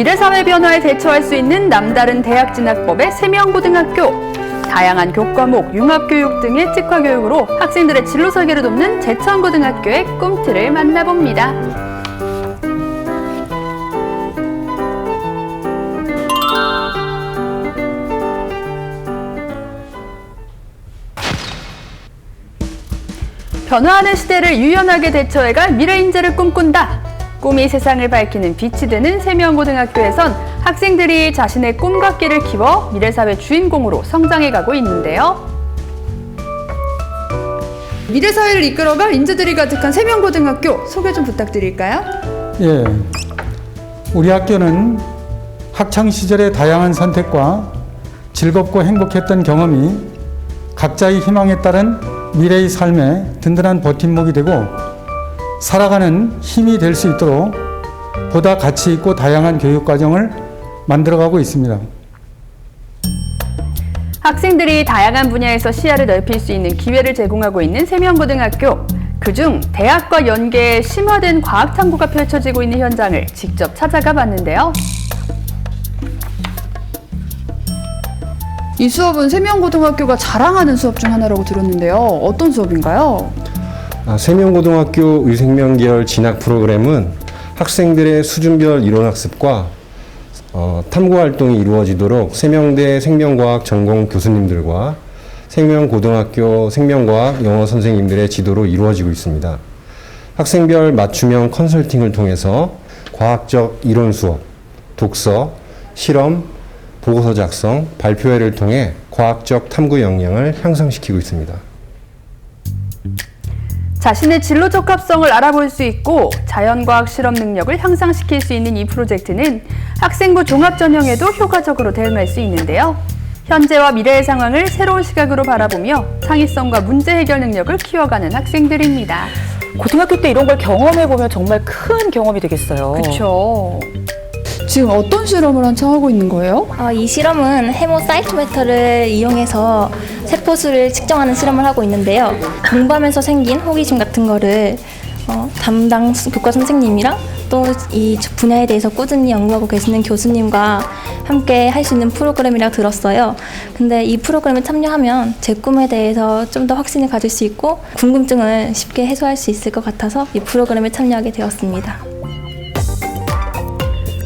미래사회 변화에 대처할 수 있는 남다른 대학 진학법의 세명고등학교. 다양한 교과목, 융합교육 등의 특화교육으로 학생들의 진로 설계를 돕는 제천고등학교의 꿈틀을 만나봅니다. 변화하는 시대를 유연하게 대처해갈 미래 인재를 꿈꾼다. 꿈이 세상을 밝히는 빛이 되는 세명고등학교에선 학생들이 자신의 꿈과 끼를 키워 미래사회 주인공으로 성장해가고 있는데요. 미래사회를 이끌어갈 인재들이 가득한 세명고등학교 소개 좀 부탁드릴까요? 예, 우리 학교는 학창시절의 다양한 선택과 즐겁고 행복했던 경험이 각자의 희망에 따른 미래의 삶에 든든한 버팀목이 되고 살아가는 힘이 될 수 있도록 보다 가치 있고 다양한 교육 과정을 만들어가고 있습니다. 학생들이 다양한 분야에서 시야를 넓힐 수 있는 기회를 제공하고 있는 세명고등학교. 그중 대학과 연계해 심화된 과학 탐구가 펼쳐지고 있는 현장을 직접 찾아가 봤는데요. 이 수업은 세명고등학교가 자랑하는 수업 중 하나라고 들었는데요. 어떤 수업인가요? 세명고등학교 의생명계열 진학 프로그램은 학생들의 수준별 이론학습과 탐구활동이 이루어지도록 세명대 생명과학 전공 교수님들과 세명고등학교 생명과학 영어 선생님들의 지도로 이루어지고 있습니다. 학생별 맞춤형 컨설팅을 통해서 과학적 이론 수업, 독서, 실험, 보고서 작성, 발표회를 통해 과학적 탐구 역량을 향상시키고 있습니다. 자신의 진로 적합성을 알아볼 수 있고 자연과학 실험 능력을 향상시킬 수 있는 이 프로젝트는 학생부 종합 전형에도 효과적으로 대응할 수 있는데요. 현재와 미래의 상황을 새로운 시각으로 바라보며 창의성과 문제 해결 능력을 키워가는 학생들입니다. 고등학교 때 이런 걸 경험해보면 정말 큰 경험이 되겠어요. 그렇죠. 지금 어떤 실험을 한창 하고 있는 거예요? 이 실험은 헤모사이토메터를 이용해서 세포수를 측정하는 실험을 하고 있는데요. 공부하면서 생긴 호기심 같은 거를 담당 교과 선생님이랑 또 이 분야에 대해서 꾸준히 연구하고 계시는 교수님과 함께 할 수 있는 프로그램이라고 들었어요. 근데 이 프로그램에 참여하면 제 꿈에 대해서 좀 더 확신을 가질 수 있고 궁금증을 쉽게 해소할 수 있을 것 같아서 이 프로그램에 참여하게 되었습니다.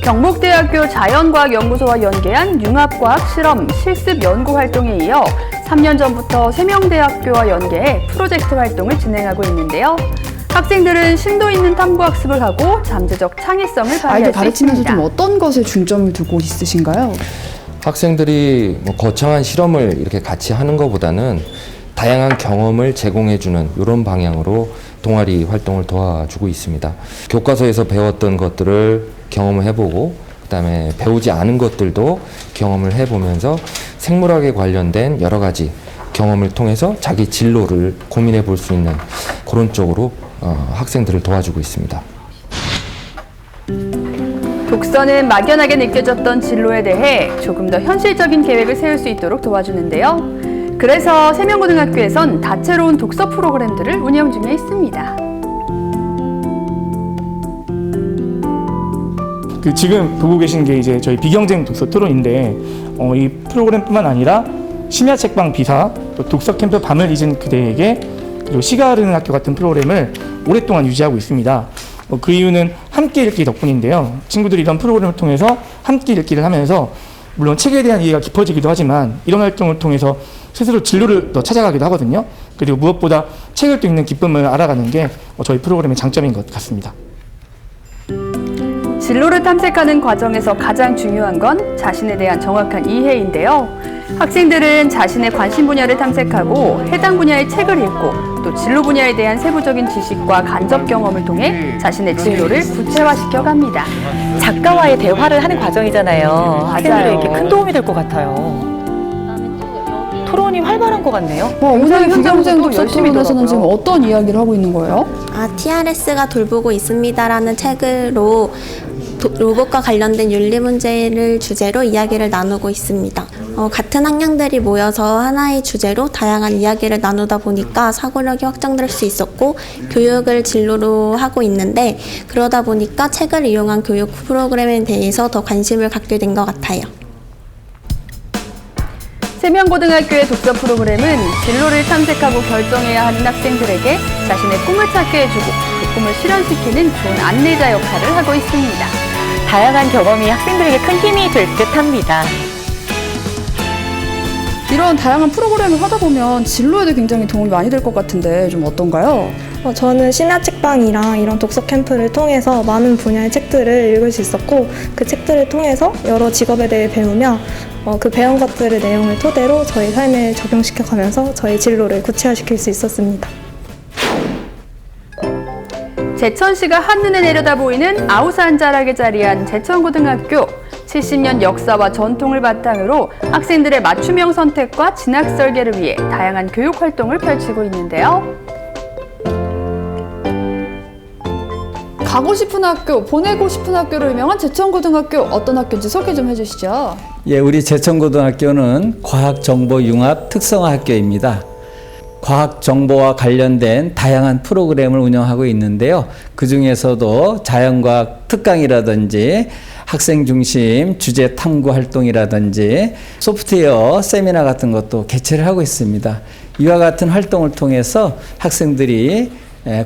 경북대학교 자연과학연구소와 연계한 융합과학 실험 실습 연구 활동에 이어 3년 전부터 세명대학교와 연계해 프로젝트 활동을 진행하고 있는데요. 학생들은 심도 있는 탐구학습을 하고 잠재적 창의성을 발휘할 수 있습니다. 아이들 가르치면서 좀 어떤 것에 중점을 두고 있으신가요? 학생들이 거창한 실험을 이렇게 같이 하는 것보다는 다양한 경험을 제공해주는 이런 방향으로 동아리 활동을 도와주고 있습니다. 교과서에서 배웠던 것들을 경험을 해보고 그다음에 배우지 않은 것들도 경험을 해보면서 생물학에 관련된 여러 가지 경험을 통해서 자기 진로를 고민해 볼 수 있는 그런 쪽으로 학생들을 도와주고 있습니다. 독서는 막연하게 느껴졌던 진로에 대해 조금 더 현실적인 계획을 세울 수 있도록 도와주는데요. 그래서 세명고등학교에선 다채로운 독서 프로그램들을 운영 중에 있습니다. 지금 보고 계신 게 이제 저희 비경쟁 독서 토론인데 이 프로그램뿐만 아니라 심야 책방 비사, 또 독서 캠프 밤을 잊은 그대에게 그리고 시가 흐르는 학교 같은 프로그램을 오랫동안 유지하고 있습니다. 그 이유는 함께 읽기 덕분인데요. 친구들이 이런 프로그램을 통해서 함께 읽기를 하면서 물론 책에 대한 이해가 깊어지기도 하지만 이런 활동을 통해서 스스로 진로를 더 찾아가기도 하거든요. 그리고 무엇보다 책을 읽는 기쁨을 알아가는 게 저희 프로그램의 장점인 것 같습니다. 진로를 탐색하는 과정에서 가장 중요한 건 자신에 대한 정확한 이해인데요. 학생들은 자신의 관심 분야를 탐색하고 해당 분야의 책을 읽고 또 진로 분야에 대한 세부적인 지식과 간접 경험을 통해 자신의 진로를 구체화시켜 갑니다. 작가와의 대화를 하는 과정이잖아요. 학생들에게 맞아요. 큰 도움이 될 것 같아요. 토론이 활발한 것 같네요. 오늘 비경쟁 독서 열심히 토론에서는 지금 어떤 이야기를 하고 있는 거예요? TRS가 돌보고 있습니다라는 책으로 로봇과 관련된 윤리 문제를 주제로 이야기를 나누고 있습니다. 같은 학년들이 모여서 하나의 주제로 다양한 이야기를 나누다 보니까 사고력이 확장될 수 있었고 교육을 진로로 하고 있는데 그러다 보니까 책을 이용한 교육 프로그램에 대해서 더 관심을 갖게 된 것 같아요. 세명고등학교의 독서 프로그램은 진로를 탐색하고 결정해야 하는 학생들에게 자신의 꿈을 찾게 해주고 그 꿈을 실현시키는 좋은 안내자 역할을 하고 있습니다. 다양한 경험이 학생들에게 큰 힘이 될 듯합니다. 이런 다양한 프로그램을 하다 보면 진로에도 굉장히 도움이 많이 될 것 같은데 좀 어떤가요? 저는 심야 책방이랑 이런 독서 캠프를 통해서 많은 분야의 책들을 읽을 수 있었고 그 책들을 통해서 여러 직업에 대해 배우며 그 배운 것들의 내용을 토대로 저희 삶에 적용시켜가면서 저희 진로를 구체화시킬 수 있었습니다. 제천시가 한눈에 내려다 보이는 아우산 자락에 자리한 제천고등학교. 70년 역사와 전통을 바탕으로 학생들의 맞춤형 선택과 진학 설계를 위해 다양한 교육 활동을 펼치고 있는데요. 가고 싶은 학교, 보내고 싶은 학교로 유명한 제천고등학교 어떤 학교인지 소개 좀 해주시죠. 예, 우리 제천고등학교는 과학정보융합 특성화학교입니다. 과학정보와 관련된 다양한 프로그램을 운영하고 있는데요. 그중에서도 자연과학 특강이라든지 학생 중심 주제 탐구 활동이라든지 소프트웨어 세미나 같은 것도 개최를 하고 있습니다. 이와 같은 활동을 통해서 학생들이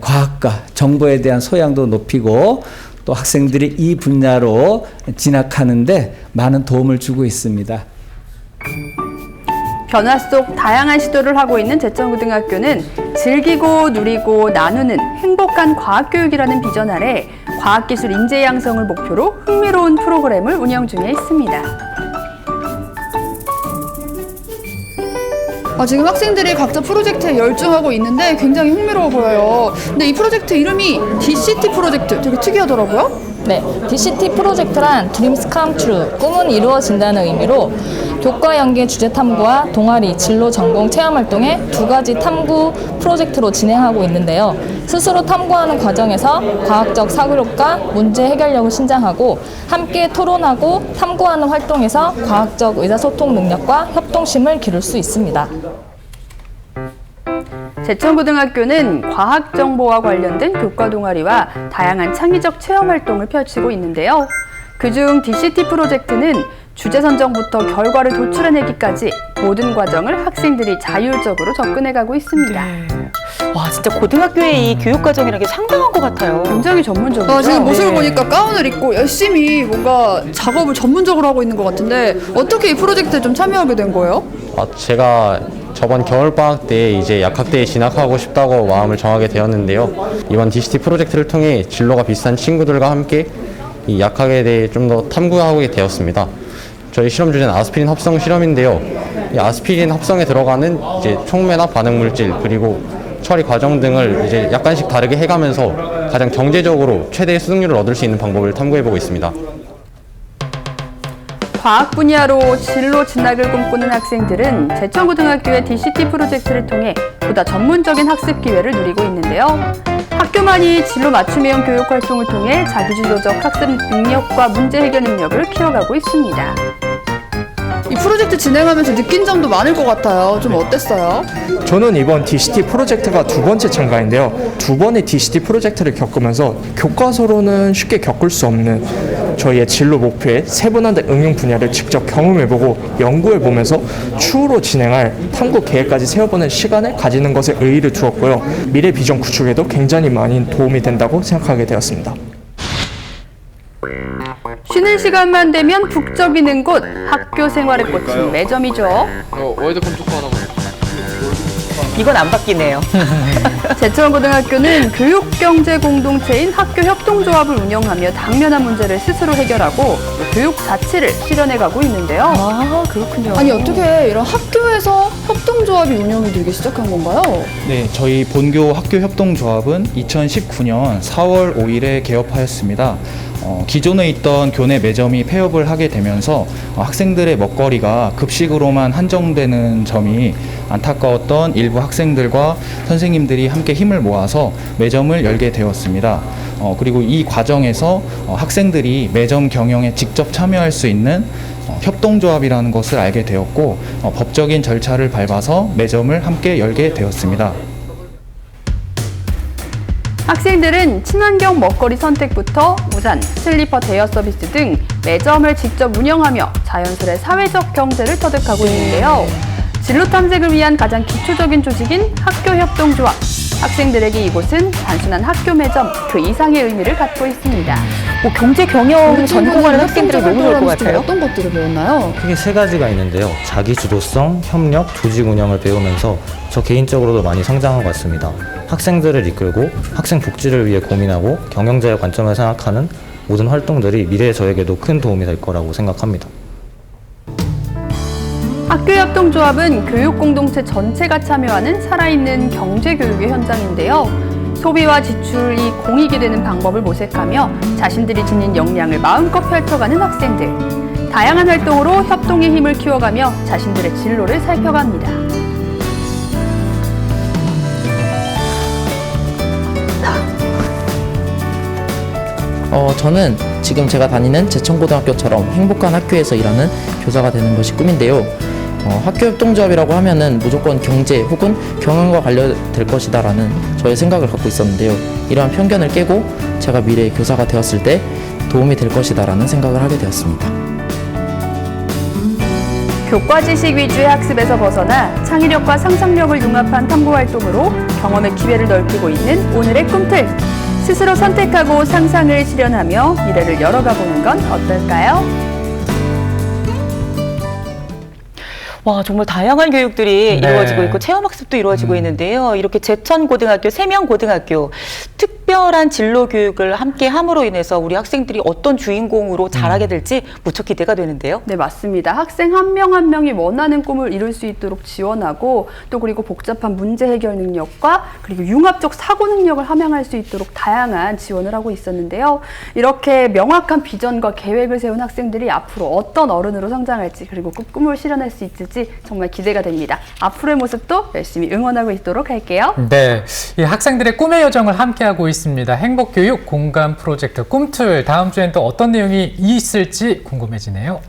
과학과 정보에 대한 소양도 높이고 또 학생들이 이 분야로 진학하는데 많은 도움을 주고 있습니다. 변화 속 다양한 시도를 하고 있는 제천고등학교는 즐기고 누리고 나누는 행복한 과학교육이라는 비전 아래 과학기술 인재 양성을 목표로 흥미로운 프로그램을 운영 중에 있습니다. 지금 학생들이 각자 프로젝트에 열중하고 있는데 굉장히 흥미로워 보여요. 근데 이 프로젝트 이름이 DCT 프로젝트 되게 특이하더라고요. 네, DCT 프로젝트란 Dreams Come True, 꿈은 이루어진다는 의미로 교과 연계 주제 탐구와 동아리, 진로 전공 체험 활동의 두 가지 탐구 프로젝트로 진행하고 있는데요. 스스로 탐구하는 과정에서 과학적 사고력과 문제 해결력을 신장하고 함께 토론하고 탐구하는 활동에서 과학적 의사소통 능력과 협동심을 기를 수 있습니다. 제천고등학교는 과학정보와 관련된 교과 동아리와 다양한 창의적 체험 활동을 펼치고 있는데요. 그중 DCT 프로젝트는 주제 선정부터 결과를 도출해내기까지 모든 과정을 학생들이 자율적으로 접근해가고 있습니다. 와, 진짜 고등학교의 이 교육 과정이라는 게 상당한 것 같아요. 굉장히 전문적이죠. 지금 모습을 보니까 가운을 입고 열심히 뭔가 작업을 전문적으로 하고 있는 것 같은데 어떻게 이 프로젝트에 좀 참여하게 된 거예요? 제가 저번 겨울방학 때 이제 약학대에 진학하고 싶다고 마음을 정하게 되었는데요. 이번 DCT 프로젝트를 통해 진로가 비슷한 친구들과 함께 이 약학에 대해 좀 더 탐구하게 되었습니다. 저희 실험 주제는 아스피린 합성 실험인데요. 이 아스피린 합성에 들어가는 이제 촉매나 반응 물질 그리고 처리 과정 등을 이제 약간씩 다르게 해가면서 가장 경제적으로 최대의 수득률을 얻을 수 있는 방법을 탐구해보고 있습니다. 과학 분야로 진로 진학을 꿈꾸는 학생들은 제천고등학교의 DCT 프로젝트를 통해 보다 전문적인 학습 기회를 누리고 있는데요. 학교만이 진로 맞춤형 교육 활동을 통해 자기주도적 학습 능력과 문제 해결 능력을 키워가고 있습니다. 이 프로젝트 진행하면서 느낀 점도 많을 것 같아요. 좀 어땠어요? 저는 이번 DCT 프로젝트가 두 번째 참가인데요. 두 번의 DCT 프로젝트를 겪으면서 교과서로는 쉽게 겪을 수 없는 저희의 진로 목표의 세분화된 응용 분야를 직접 경험해보고 연구해보면서 추후로 진행할 탐구 계획까지 세워보는 시간을 가지는 것에 의의를 두었고요. 미래 비전 구축에도 굉장히 많이 도움이 된다고 생각하게 되었습니다. 쉬는 시간만 되면 북적이는 곳, 학교 생활에 꽂힌 매점이죠. 월드컵 축구 하나 이건 안 바뀌네요. 제천고등학교는 교육경제 공동체인 학교협동조합을 운영하며 당면한 문제를 스스로 해결하고 교육 자치를 실현해가고 있는데요. 아, 그렇군요. 아니 어떻게 이런 학교에서 협동조합이 운영이 되기 시작한 건가요? 네, 저희 본교 학교협동조합은 2019년 4월 5일에 개업하였습니다. 기존에 있던 교내 매점이 폐업을 하게 되면서 학생들의 먹거리가 급식으로만 한정되는 점이 안타까웠던 일부 학생들과 선생님들이 함께 힘을 모아서 매점을 열게 되었습니다. 그리고 이 과정에서 학생들이 매점 경영에 직접 참여할 수 있는 협동조합이라는 것을 알게 되었고 법적인 절차를 밟아서 매점을 함께 열게 되었습니다. 학생들은 친환경 먹거리 선택부터 우산, 슬리퍼 대여 서비스 등 매점을 직접 운영하며 자연스레 사회적 경제를 터득하고 있는데요. 진로 탐색을 위한 가장 기초적인 조직인 학교협동조합. 학생들에게 이곳은 단순한 학교 매점 그 이상의 의미를 갖고 있습니다. 뭐 경제 경영 전공하는 학생들이 너무 좋을 것 같아요. 어떤 것들을 배웠나요? 크게 세 가지가 있는데요. 자기주도성, 협력, 조직 운영을 배우면서 저 개인적으로도 많이 성장한 것 같습니다. 학생들을 이끌고 학생 복지를 위해 고민하고 경영자의 관점을 생각하는 모든 활동들이 미래의 저에게도 큰 도움이 될 거라고 생각합니다. 학교협동조합은 교육 공동체 전체가 참여하는 살아있는 경제교육의 현장인데요. 소비와 지출이 공익이 되는 방법을 모색하며 자신들이 지닌 역량을 마음껏 펼쳐가는 학생들. 다양한 활동으로 협동의 힘을 키워가며 자신들의 진로를 살펴갑니다. 저는 지금 제가 다니는 제천고등학교처럼 행복한 학교에서 일하는 교사가 되는 것이 꿈인데요. 학교협동조합이라고 하면은 무조건 경제 혹은 경영과 관련될 것이다라는 저의 생각을 갖고 있었는데요. 이러한 편견을 깨고 제가 미래의 교사가 되었을 때 도움이 될 것이다라는 생각을 하게 되었습니다. 교과 지식 위주의 학습에서 벗어나 창의력과 상상력을 융합한 탐구 활동으로 경험의 기회를 넓히고 있는 오늘의 꿈틀. 스스로 선택하고 상상을 실현하며 미래를 열어가 보는 건 어떨까요? 와, 정말 다양한 교육들이 이루어지고 있고 체험학습도 이루어지고 있는데요. 이렇게 제천고등학교, 세명고등학교 특별한 진로 교육을 함께 함으로 인해서 우리 학생들이 어떤 주인공으로 자라게 될지 무척 기대가 되는데요. 네, 맞습니다. 학생 한 명 한 명이 원하는 꿈을 이룰 수 있도록 지원하고 또 그리고 복잡한 문제 해결 능력과 그리고 융합적 사고 능력을 함양할 수 있도록 다양한 지원을 하고 있었는데요. 이렇게 명확한 비전과 계획을 세운 학생들이 앞으로 어떤 어른으로 성장할지 그리고 그 꿈을 실현할 수 있을지 정말 기대가 됩니다. 앞으로의 모습도 열심히 응원하고 있도록 할게요. 네, 이 학생들의 꿈의 여정을 함께하고 있습니다. 행복교육 공감 프로젝트 꿈틀. 다음 주엔 또 어떤 내용이 있을지 궁금해지네요.